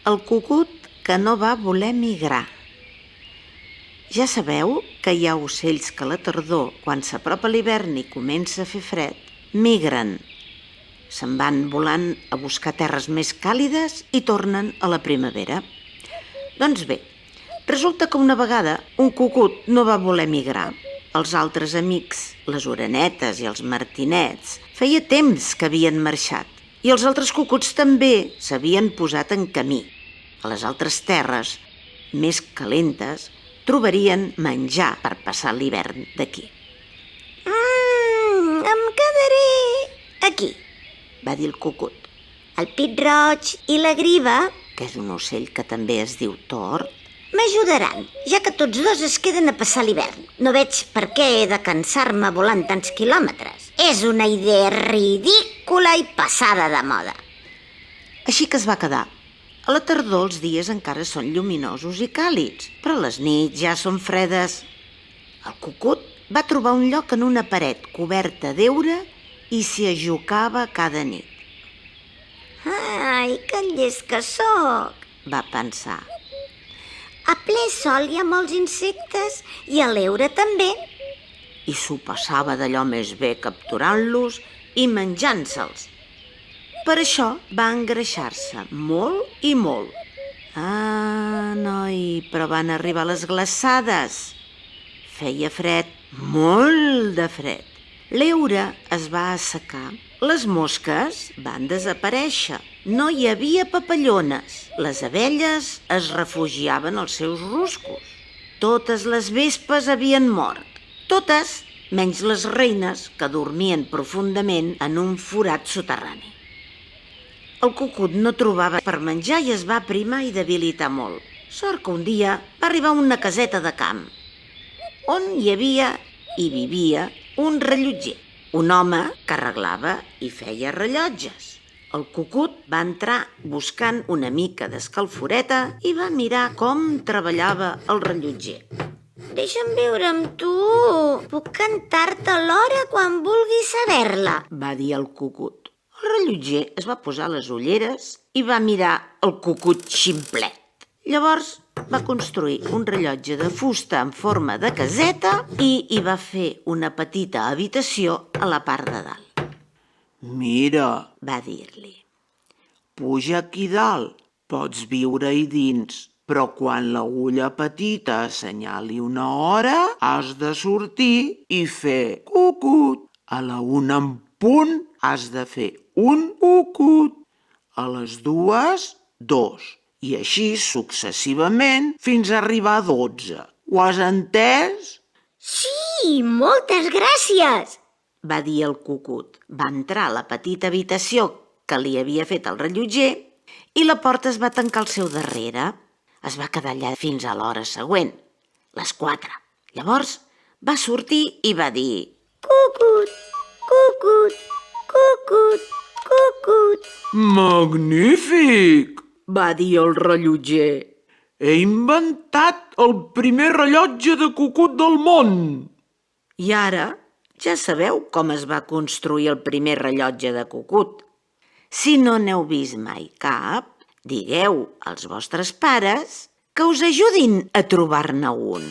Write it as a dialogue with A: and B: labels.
A: El cucut que no va voler migrar. Ja sabeu que hi ha ocells que a la tardor, quan s'apropa l'hivern i comença a fer fred, migren. Se'n van volant a buscar terres més càlides i tornen a la primavera. Doncs bé, resulta que una vegada un cucut no va voler migrar. Els altres amics, les orenetes i els martinets, feia temps que havien marxat i els altres cucuts també s'havien posat en camí. A les altres terres, més calentes, trobarien menjar per passar l'hivern d'aquí.
B: Em quedaré aquí,
A: Va dir el cucut,
B: el pit roig i la griva
A: que és un ocell que també es diu tord.
B: m'ajudaran, ja que tots dos es queden a passar l'hivern. No veig per què he de cansar-me volant tants quilòmetres. És una idea ridícula i passada de moda.
A: Així que es va quedar. A la tardor els dies encara són lluminosos i càlids, però les nits ja són fredes. El cucut va trobar un lloc en una paret coberta d'heura i s'hi ajocava cada nit.
B: Ai, que llest que sóc!
A: Va pensar.
B: A ple sol hi ha molts insectes i a l'heure també.
A: I s'ho passava d'allò més bé capturant-los i menjant-se'ls. Per això va engreixar-se molt i molt. Ah, noi, però van arribar les glaçades. Feia fred, molt de fred. L'heura es va assecar. Les mosques van desaparèixer. No hi havia papallones. Les abelles es refugiaven als seus ruscos. Totes les vespes havien mort. Totes, menys les reines, que dormien profundament en un forat soterrani. El cucut no trobava per menjar i es va aprimar i debilitar molt. Sort que un dia va arribar a una caseta de camp, on hi havia i vivia un rellotger, un home que arreglava i feia rellotges. El cucut va entrar buscant una mica d'escalforeta i va mirar com treballava el rellotger.
B: Deixa'm viure amb tu. Puc cantar-te l'hora quan vulguis saber-la.
A: Va dir el cucut. El rellotger es va posar les ulleres i va mirar el cucut ximplet. Llavors va construir un rellotge de fusta en forma de caseta i hi va fer una petita habitació a la part de dalt.
C: Mira,
A: Va dir-li.
C: puja aquí dalt, pots viure-hi dins, però quan l'agulla petita assenyali una hora, has de sortir i fer cucut. A la 1 en punt has de fer un cucut. A les 2, 2. I així successivament fins a arribar a 12. Ho has entès?
B: Sí, moltes gràcies!
A: Va dir el cucut. Va entrar a la petita habitació que li havia fet el rellotger i la porta es va tancar al seu darrere. Es va quedar allà fins a l'hora següent, les 4. Llavors va sortir i va dir:
B: Cucut, cucut, cucut, cucut.
C: Magnífic!
A: Va dir el rellotger.
C: He inventat el primer rellotge de cucut del món!
A: I ara ja sabeu com es va construir el primer rellotge de cucut. Si no n'heu vist mai cap, digueu als vostres pares que us ajudin a trobar-ne un.